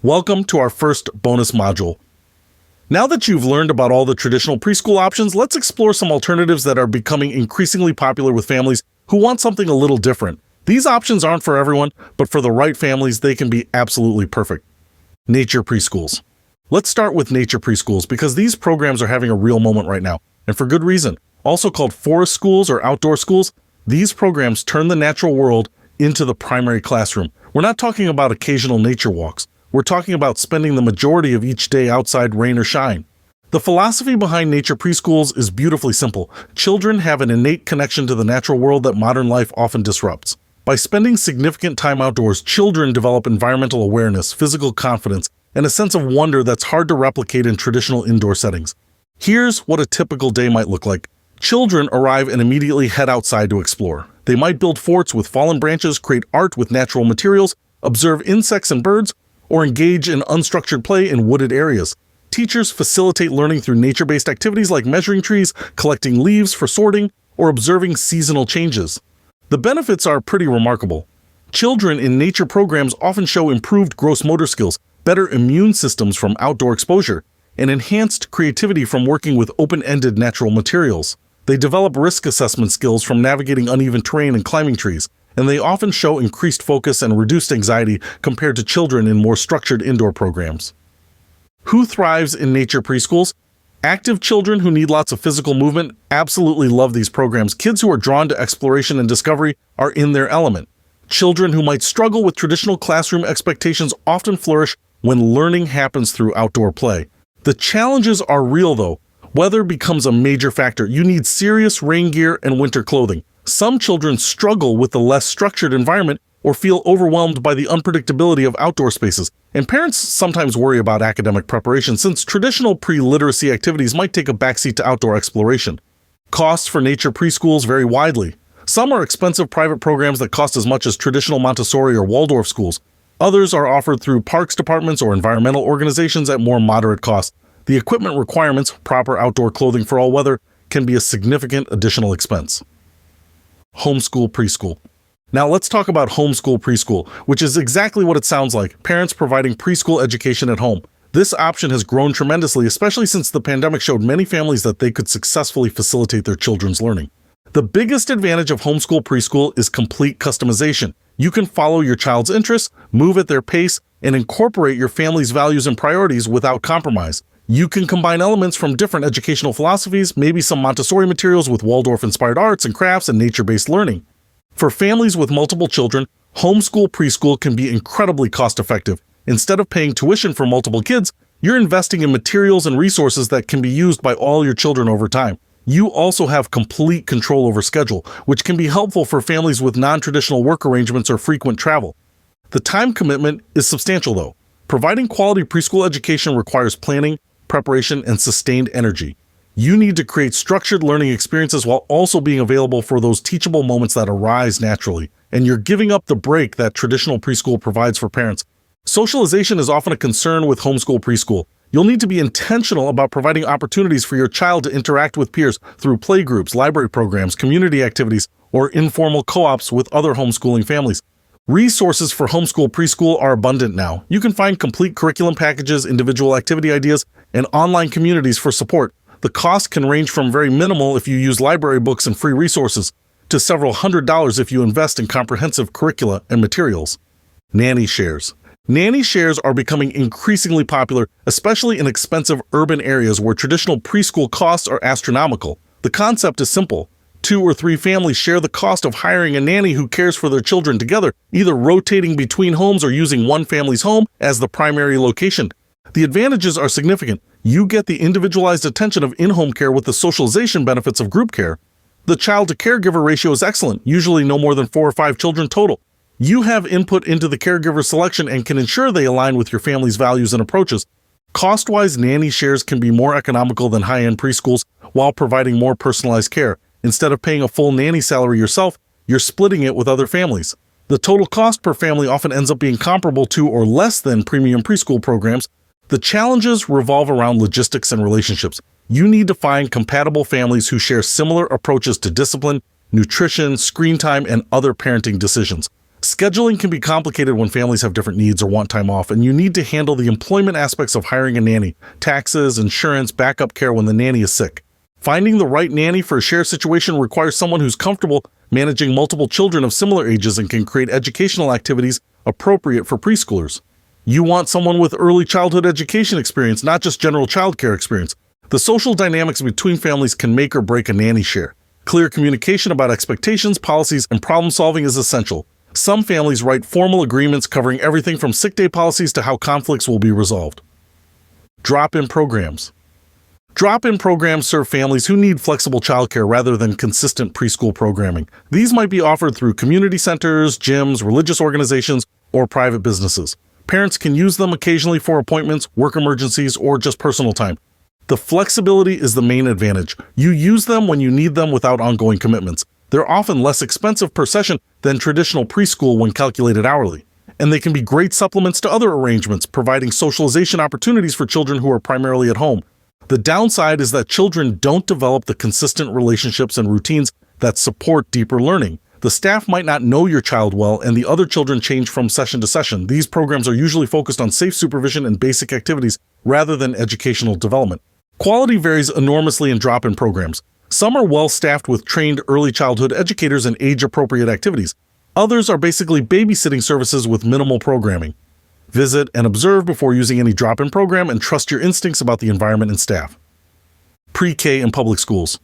Welcome to our first bonus module. Now that you've learned about all the traditional preschool options, let's explore some alternatives that are becoming increasingly popular with families who want something a little different. These options aren't for everyone, but for the right families, they can be absolutely perfect. Nature preschools. Let's start with nature preschools because these programs are having a real moment right now, and for good reason. Also called forest schools or outdoor schools, these programs turn the natural world into the primary classroom. We're not talking about occasional nature walks. We're talking about spending the majority of each day outside, rain or shine. The philosophy behind nature preschools is beautifully simple. Children have an innate connection to the natural world that modern life often disrupts. By spending significant time outdoors, children develop environmental awareness, physical confidence, and a sense of wonder that's hard to replicate in traditional indoor settings. Here's what a typical day might look like. Children arrive and immediately head outside to explore. They might build forts with fallen branches, create art with natural materials, observe insects and birds, or engage in unstructured play in wooded areas. Teachers facilitate learning through nature-based activities like measuring trees, collecting leaves for sorting, or observing seasonal changes. The benefits are pretty remarkable. Children in nature programs often show improved gross motor skills, better immune systems from outdoor exposure, and enhanced creativity from working with open-ended natural materials. They develop risk assessment skills from navigating uneven terrain and climbing trees, and they often show increased focus and reduced anxiety compared to children in more structured indoor programs. Who thrives in nature preschools? Active children who need lots of physical movement absolutely love these programs. Kids who are drawn to exploration and discovery are in their element. Children who might struggle with traditional classroom expectations often flourish when learning happens through outdoor play. The challenges are real though. Weather becomes a major factor. You need serious rain gear and winter clothing. Some children struggle with the less structured environment or feel overwhelmed by the unpredictability of outdoor spaces. And parents sometimes worry about academic preparation since traditional pre-literacy activities might take a backseat to outdoor exploration. Costs for nature preschools vary widely. Some are expensive private programs that cost as much as traditional Montessori or Waldorf schools. Others are offered through parks departments or environmental organizations at more moderate costs. The equipment requirements, proper outdoor clothing for all weather, can be a significant additional expense. Homeschool preschool. Now let's talk about homeschool preschool, which is exactly what it sounds like, parents providing preschool education at home. This option has grown tremendously, especially since the pandemic showed many families that they could successfully facilitate their children's learning. The biggest advantage of homeschool preschool is complete customization. You can follow your child's interests, move at their pace, and incorporate your family's values and priorities without compromise. You can combine elements from different educational philosophies, maybe some Montessori materials with Waldorf-inspired arts and crafts and nature-based learning. For families with multiple children, homeschool preschool can be incredibly cost-effective. Instead of paying tuition for multiple kids, you're investing in materials and resources that can be used by all your children over time. You also have complete control over schedule, which can be helpful for families with non-traditional work arrangements or frequent travel. The time commitment is substantial though. Providing quality preschool education requires planning, preparation, and sustained energy. You need to create structured learning experiences while also being available for those teachable moments that arise naturally, and you're giving up the break that traditional preschool provides for parents. Socialization is often a concern with homeschool preschool. You'll need to be intentional about providing opportunities for your child to interact with peers through playgroups, library programs, community activities, or informal co-ops with other homeschooling families. Resources for homeschool preschool are abundant now. You can find complete curriculum packages, individual activity ideas, and online communities for support. The cost can range from very minimal if you use library books and free resources to several $100s if you invest in comprehensive curricula and materials. Nanny shares. Nanny shares are becoming increasingly popular, especially in expensive urban areas where traditional preschool costs are astronomical. The concept is simple. 2 or 3 families share the cost of hiring a nanny who cares for their children together, either rotating between homes or using one family's home as the primary location. The advantages are significant. You get the individualized attention of in-home care with the socialization benefits of group care. The child-to-caregiver ratio is excellent, usually no more than 4 or 5 children total. You have input into the caregiver selection and can ensure they align with your family's values and approaches. Cost-wise, nanny shares can be more economical than high-end preschools while providing more personalized care. Instead of paying a full nanny salary yourself, you're splitting it with other families. The total cost per family often ends up being comparable to or less than premium preschool programs. The challenges revolve around logistics and relationships. You need to find compatible families who share similar approaches to discipline, nutrition, screen time, and other parenting decisions. Scheduling can be complicated when families have different needs or want time off, and you need to handle the employment aspects of hiring a nanny, taxes, insurance, backup care when the nanny is sick. Finding the right nanny for a share situation requires someone who's comfortable managing multiple children of similar ages and can create educational activities appropriate for preschoolers. You want someone with early childhood education experience, not just general childcare experience. The social dynamics between families can make or break a nanny share. Clear communication about expectations, policies, and problem solving is essential. Some families write formal agreements covering everything from sick day policies to how conflicts will be resolved. Drop-in programs. Drop-in programs serve families who need flexible childcare rather than consistent preschool programming. These might be offered through community centers, gyms, religious organizations, or private businesses. Parents can use them occasionally for appointments, work emergencies, or just personal time. The flexibility is the main advantage. You use them when you need them without ongoing commitments. They're often less expensive per session than traditional preschool when calculated hourly. And they can be great supplements to other arrangements, providing socialization opportunities for children who are primarily at home. The downside is that children don't develop the consistent relationships and routines that support deeper learning. The staff might not know your child well, and the other children change from session to session. These programs are usually focused on safe supervision and basic activities rather than educational development. Quality varies enormously in drop-in programs. Some are well-staffed with trained early childhood educators and age-appropriate activities. Others are basically babysitting services with minimal programming. Visit and observe before using any drop-in program and trust your instincts about the environment and staff. Pre-K in public schools.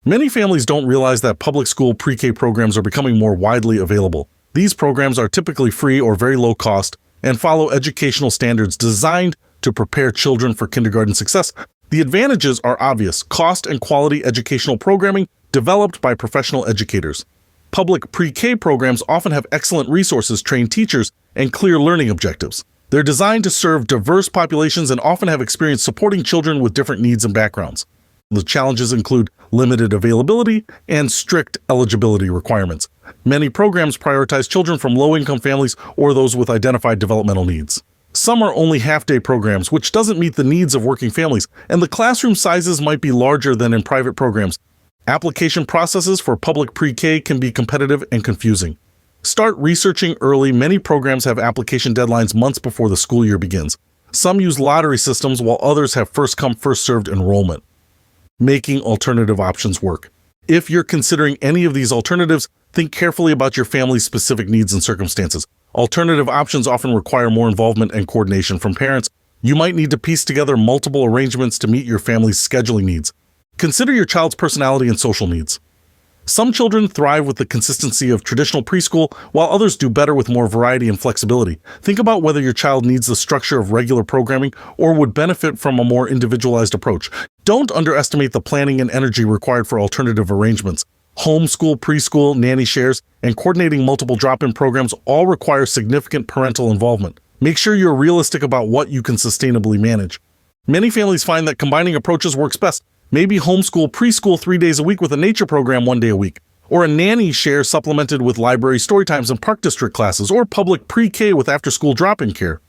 Many families don't realize that public school pre-K programs are becoming more widely available. These programs are typically free or very low cost and follow educational standards designed to prepare children for kindergarten success. The advantages are obvious: cost and quality educational programming developed by professional educators. Public pre-K programs often have excellent resources, trained teachers, and clear learning objectives. They're designed to serve diverse populations and often have experience supporting children with different needs and backgrounds. The challenges include limited availability and strict eligibility requirements. Many programs prioritize children from low-income families or those with identified developmental needs. Some are only half-day programs, which doesn't meet the needs of working families, and the classroom sizes might be larger than in private programs. Application processes for public pre-K can be competitive and confusing. Start researching early. Many programs have application deadlines months before the school year begins. Some use lottery systems, while others have first-come, first-served enrollment. Making alternative options work. If you're considering any of these alternatives, think carefully about your family's specific needs and circumstances. Alternative options often require more involvement and coordination from parents. You might need to piece together multiple arrangements to meet your family's scheduling needs. Consider your child's personality and social needs. Some children thrive with the consistency of traditional preschool, while others do better with more variety and flexibility. Think about whether your child needs the structure of regular programming or would benefit from a more individualized approach. Don't underestimate the planning and energy required for alternative arrangements. Homeschool, preschool, nanny shares, and coordinating multiple drop-in programs all require significant parental involvement. Make sure you're realistic about what you can sustainably manage. Many families find that combining approaches works best. Maybe homeschool preschool 3 days a week with a nature program 1 day a week, or a nanny share supplemented with library story times and park district classes, or public pre-K with after-school drop-in care.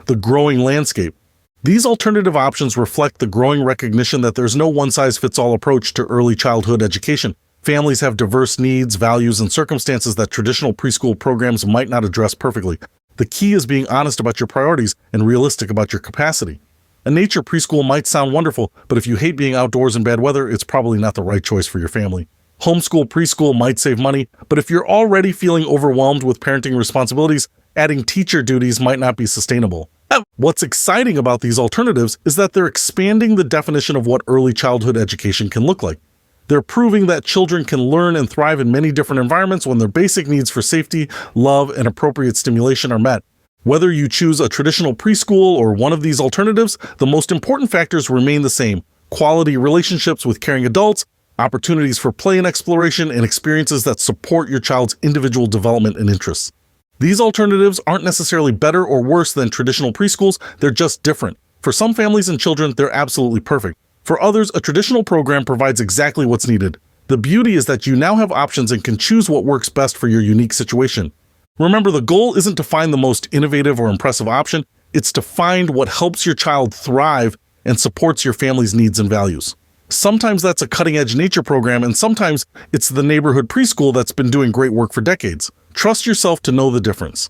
The growing landscape. These alternative options reflect the growing recognition that there's no one-size-fits-all approach to early childhood education. Families have diverse needs, values, and circumstances that traditional preschool programs might not address perfectly. The key is being honest about your priorities and realistic about your capacity. A nature preschool might sound wonderful, but if you hate being outdoors in bad weather, it's probably not the right choice for your family. Homeschool preschool might save money, but if you're already feeling overwhelmed with parenting responsibilities, adding teacher duties might not be sustainable. What's exciting about these alternatives is that they're expanding the definition of what early childhood education can look like. They're proving that children can learn and thrive in many different environments when their basic needs for safety, love, and appropriate stimulation are met. Whether you choose a traditional preschool or one of these alternatives, the most important factors remain the same: quality relationships with caring adults, opportunities for play and exploration, and experiences that support your child's individual development and interests. These alternatives aren't necessarily better or worse than traditional preschools, they're just different. For some families and children, they're absolutely perfect. For others, a traditional program provides exactly what's needed. The beauty is that you now have options and can choose what works best for your unique situation. Remember, the goal isn't to find the most innovative or impressive option, it's to find what helps your child thrive and supports your family's needs and values. Sometimes that's a cutting-edge nature program, and sometimes it's the neighborhood preschool that's been doing great work for decades. Trust yourself to know the difference.